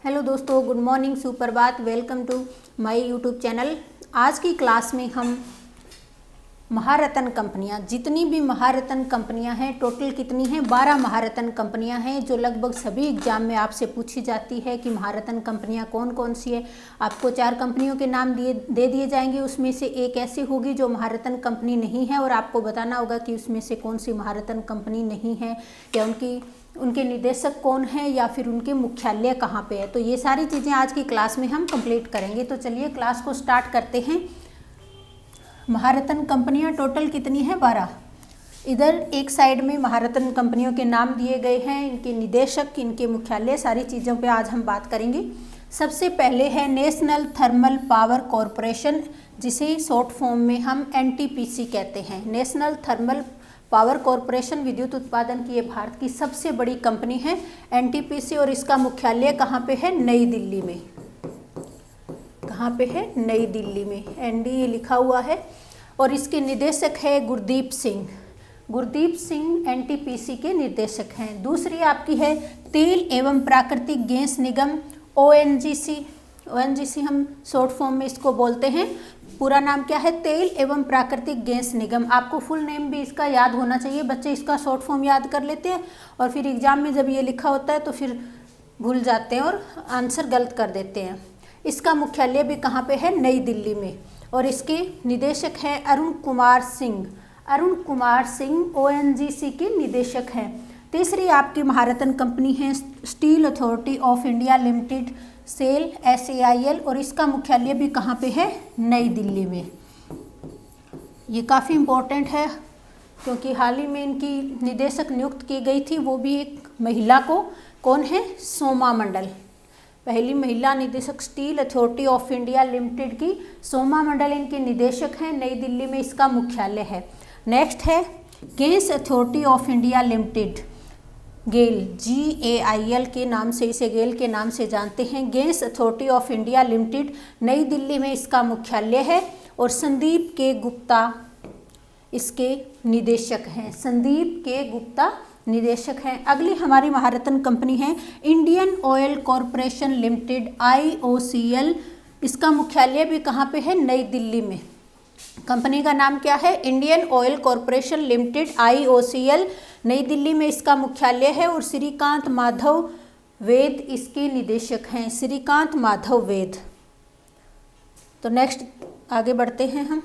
Hello दोस्तों, good morning, सुप्रभात। Welcome to my YouTube channel. आज की क्लास में हम महारत्न कंपनियां, जितनी भी महारत्न कंपनियां हैं, टोटल कितनी हैं? 12 महारत्न कंपनियां हैं जो लगभग सभी एग्जाम में आपसे पूछी जाती है कि महारत्न कंपनियां कौन कौन सी है। आपको 4 कंपनियों के नाम दे दिए जाएंगे, उसमें से एक ऐसी होगी जो महारत्न कंपनी नहीं है और आपको बताना होगा कि उसमें से कौन सी महारत्न कंपनी नहीं है या उनके निदेशक कौन है या फिर उनके मुख्यालय कहाँ पे है। तो ये सारी चीज़ें आज की क्लास में हम कंप्लीट करेंगे। तो चलिए क्लास को स्टार्ट करते हैं। महारत्न कंपनियां टोटल कितनी है? 12। इधर एक साइड में महारत्न कंपनियों के नाम दिए गए हैं, इनके निदेशक, इनके मुख्यालय, सारी चीज़ों पे आज हम बात करेंगे। सबसे पहले है नेशनल थर्मल पावर कॉरपोरेशन, जिसे शॉर्ट फॉर्म में हम NTPC कहते हैं। नेशनल थर्मल पावर कॉरपोरेशन विद्युत उत्पादन की ये भारत की सबसे बड़ी कंपनी है NTPC, और इसका मुख्यालय कहाँ पे है? नई दिल्ली में। कहाँ पे है? नई दिल्ली में। ND लिखा हुआ है। और इसके निदेशक है गुरदीप सिंह। गुरदीप सिंह NTPC के निर्देशक हैं। दूसरी आपकी है तेल एवं प्राकृतिक गैस निगम ONGC। ONGC हम शॉर्ट फॉर्म में इसको बोलते हैं। पूरा नाम क्या है? तेल एवं प्राकृतिक गैस निगम। आपको फुल नेम भी इसका याद होना चाहिए। बच्चे इसका शॉर्ट फॉर्म याद कर लेते हैं और फिर एग्जाम में जब ये लिखा होता है तो फिर भूल जाते हैं और आंसर गलत कर देते हैं। इसका मुख्यालय भी कहाँ पे है? नई दिल्ली में। और इसके निदेशक हैं अरुण कुमार सिंह। अरुण कुमार सिंह ONGC के निदेशक हैं। तीसरी आपकी महारत्न कंपनी है Steel Authority of India Limited, SAIL SAIL, और इसका मुख्यालय भी कहाँ पे है? नई दिल्ली में। ये काफ़ी इम्पोर्टेंट है क्योंकि हाल ही में इनकी निदेशक नियुक्त की गई थी, वो भी एक महिला को। कौन है? सोमा मंडल, पहली महिला निदेशक steel Authority of India limited की सोमा मंडल इनके निदेशक हैं। नई दिल्ली में इसका मुख्यालय है। नेक्स्ट है Gas Authority of India Limited, GAIL, GAIL के नाम से, इसे गेल के नाम से जानते हैं। Gas Authority of India limited, नई दिल्ली में इसका मुख्यालय है। और संदीप के गुप्ता इसके निदेशक हैं। संदीप के गुप्ता निदेशक हैं। अगली हमारी महारत्न कंपनी है Indian oil corporation limited IOCL। इसका मुख्यालय भी कहाँ पे है? नई दिल्ली में। कंपनी का नाम क्या है? Indian oil corporation limited IOCL, नई दिल्ली में इसका मुख्यालय है। और श्रीकांत माधव वेद इसके निदेशक हैं। श्रीकांत माधव वेद। तो नेक्स्ट आगे बढ़ते हैं हम।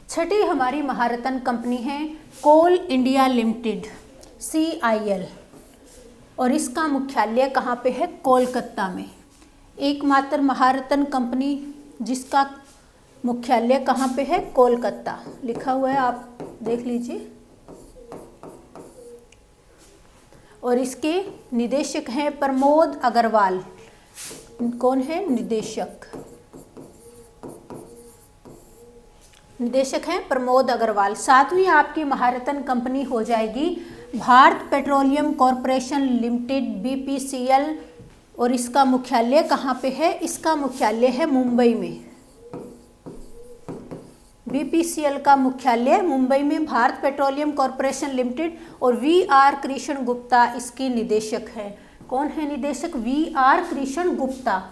छठी हमारी महारत्न कंपनी है कोल इंडिया लिमिटेड, CIL, और इसका मुख्यालय कहाँ पे है? कोलकाता में। एकमात्र महारत्न कंपनी जिसका मुख्यालय कहाँ पे है? कोलकाता लिखा हुआ है, आप देख लीजिए। और इसके निदेशक हैं प्रमोद अग्रवाल। कौन है निदेशक? निदेशक हैं प्रमोद अग्रवाल। सातवीं आपकी महारत्न कंपनी हो जाएगी Bharat petroleum corporation limited BPCL, और इसका मुख्यालय कहाँ पे है? इसका मुख्यालय है मुंबई में। BPCL का मुख्यालय मुंबई में, भारत पेट्रोलियम कॉरपोरेशन लिमिटेड। और VR कृष्ण गुप्ता इसके निदेशक हैं। कौन है निदेशक? VR कृष्ण गुप्ता।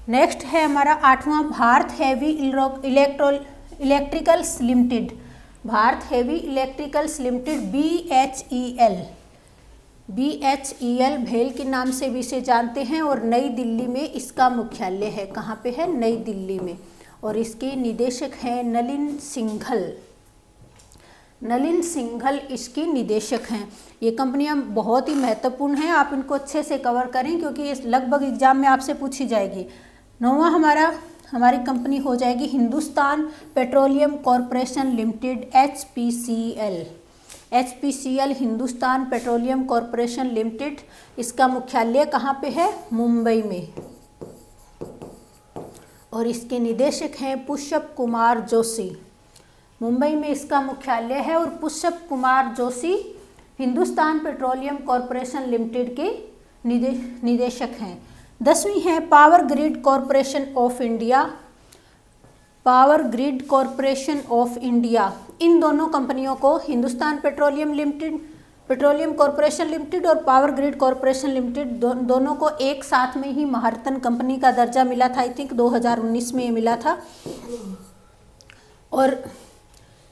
नेक्स्ट है हमारा 8वां Bharat heavy electricals limited, Bharat heavy electricals limited BHEL भेल के नाम से भी इसे जानते हैं। और नई दिल्ली में इसका मुख्यालय है। कहाँ पे है? नई दिल्ली में। और इसके निदेशक हैं नलिन सिंघल। नलिन सिंघल इसके निदेशक हैं। ये कंपनियां बहुत ही महत्वपूर्ण हैं, आप इनको अच्छे से कवर करें क्योंकि ये लगभग एग्जाम में आपसे पूछी जाएगी। 9वां हमारी कंपनी हो जाएगी Hindustan petroleum corporation limited HPCL, Hindustan petroleum corporation limited. इसका मुख्यालय कहाँ पे है? मुंबई में। और इसके निदेशक हैं पुष्प कुमार जोशी। मुंबई में इसका मुख्यालय है। और Pushp Kumar Joshi Hindustan petroleum corporation limited के निदेशक हैं। 10वीं है power grid corporation of India. Power grid corporation of India, इन दोनों कंपनियों को Hindustan petroleum limited petroleum corporation limited और पावर ग्रिड कॉरपोरेशन लिमिटेड दोनों को एक साथ में ही महारत्न कंपनी का दर्जा मिला था। आई थिंक 2019 में ये मिला था। और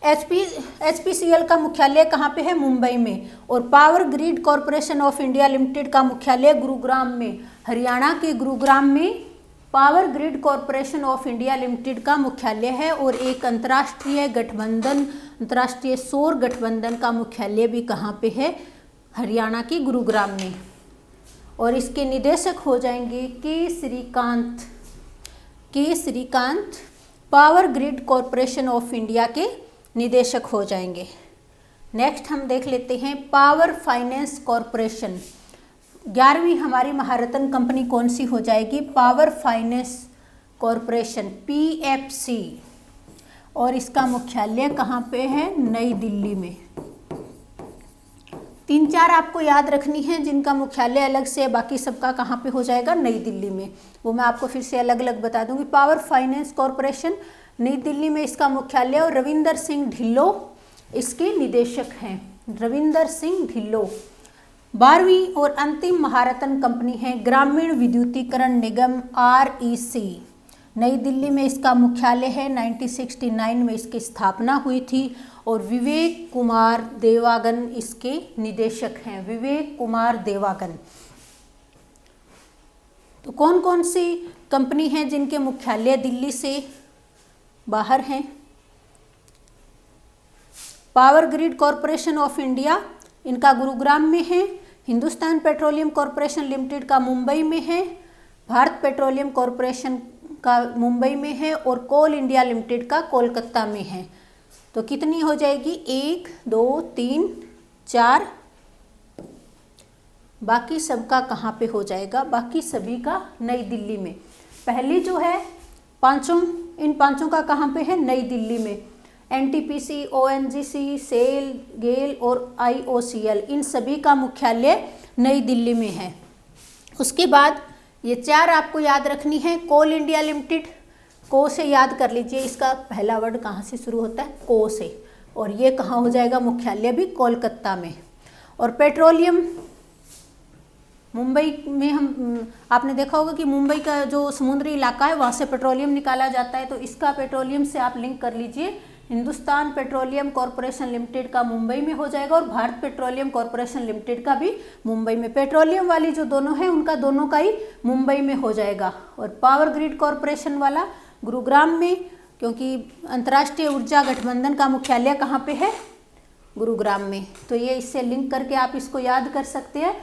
HPCL का मुख्यालय कहाँ पे है? मुंबई में। और power grid corporation of India limited का मुख्यालय गुरुग्राम में, हरियाणा के गुरुग्राम में power grid corporation of India limited का मुख्यालय है। और एक अंतर्राष्ट्रीय गठबंधन, अंतर्राष्ट्रीय सौर गठबंधन का मुख्यालय भी कहाँ पे है? हरियाणा के गुरुग्राम में। और इसके निदेशक हो जाएंगे K Srikanth Power grid corporation of India के निदेशक हो जाएंगे। नेक्स्ट हम देख लेते हैं पावर फाइनेंस कॉरपोरेशन। 11वीं हमारी महारत्न कंपनी कौन सी हो जाएगी? Power finance corporation, PFC। और इसका मुख्यालय कहाँ पे है? नई दिल्ली में। 3-4 आपको याद रखनी है जिनका मुख्यालय अलग से, बाकी सबका कहाँ पे हो जाएगा? नई दिल्ली में। वो मैं आपको फिर से अलग अलग बता दूंगी। पावर फाइनेंस कॉरपोरेशन नई दिल्ली में इसका मुख्यालय, और रविंदर सिंह ढिल्लों इसके निदेशक हैं। रविंदर सिंह ढिल्लों। 12वीं और अंतिम महारत्न कंपनी है ग्रामीण विद्युतीकरण निगम, REC। नई दिल्ली में इसका मुख्यालय है। 1969 में इसकी स्थापना हुई थी। और विवेक कुमार देवागन इसके निदेशक हैं। विवेक कुमार देवागन। तो कौन कौन सी कंपनी हैं जिनके मुख्यालय दिल्ली से बाहर हैं? Power grid corporation of India, इनका गुरुग्राम में है। हिंदुस्तान पेट्रोलियम कॉरपोरेशन लिमिटेड का मुंबई में है। भारत पेट्रोलियम कॉरपोरेशन का मुंबई में है। और कोल इंडिया लिमिटेड का कोलकाता में है। तो कितनी हो जाएगी? 1, 2, 3, 4। बाकी सबका कहाँ पे हो जाएगा? बाकी सभी का नई दिल्ली में। पहली जो है पांचों, इन पांचों का कहाँ पे है? नई दिल्ली में। NTPC, ONGC, सेल, गेल और IOCL, इन सभी का मुख्यालय नई दिल्ली में है। उसके बाद ये 4 आपको याद रखनी है। कोल इंडिया लिमिटेड, को से याद कर लीजिए, इसका पहला वर्ड कहाँ से शुरू होता है? को से। और ये कहाँ हो जाएगा? मुख्यालय भी कोलकाता में। और पेट्रोलियम, मुंबई में हम, आपने देखा होगा कि मुंबई का जो समुद्री इलाका है वहाँ से पेट्रोलियम निकाला जाता है। तो इसका पेट्रोलियम से आप लिंक कर लीजिए। हिंदुस्तान पेट्रोलियम कॉरपोरेशन लिमिटेड का मुंबई में हो जाएगा। और भारत पेट्रोलियम कॉरपोरेशन लिमिटेड का भी मुंबई में। पेट्रोलियम वाली जो दोनों हैं उनका दोनों का ही मुंबई में हो जाएगा। और पावर ग्रिड कॉरपोरेशन वाला गुरुग्राम में, क्योंकि अंतर्राष्ट्रीय ऊर्जा गठबंधन का मुख्यालय कहाँ पे है? गुरुग्राम में। तो ये इससे लिंक करके आप इसको याद कर सकते हैं।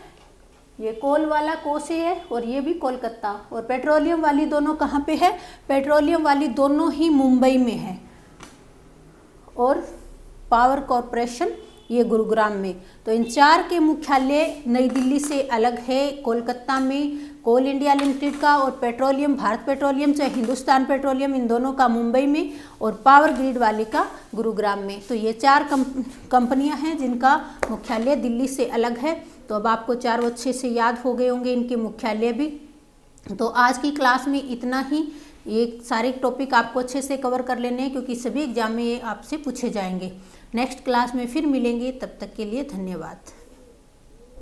ये कोल वाला को से है और ये भी कोलकाता। और पेट्रोलियम वाली दोनों कहाँ पे है? पेट्रोलियम वाली दोनों ही मुंबई में है। और पावर कॉरपोरेशन ये गुरुग्राम में। तो इन 4 के मुख्यालय नई दिल्ली से अलग है। कोलकाता में कोल इंडिया लिमिटेड का, और पेट्रोलियम, भारत पेट्रोलियम चाहे हिंदुस्तान पेट्रोलियम, इन दोनों का मुंबई में। और पावर ग्रिड वाले का गुरुग्राम में। तो ये 4 कंपनियां हैं जिनका मुख्यालय दिल्ली से अलग है। तो अब आपको 4 अच्छे से याद हो गए होंगे इनके मुख्यालय भी। तो आज की क्लास में इतना ही। ये सारे टॉपिक आपको अच्छे से कवर कर लेने हैं, क्योंकि सभी एग्जाम में ये आपसे पूछे जाएंगे। नेक्स्ट क्लास में फिर मिलेंगे, तब तक के लिए धन्यवाद।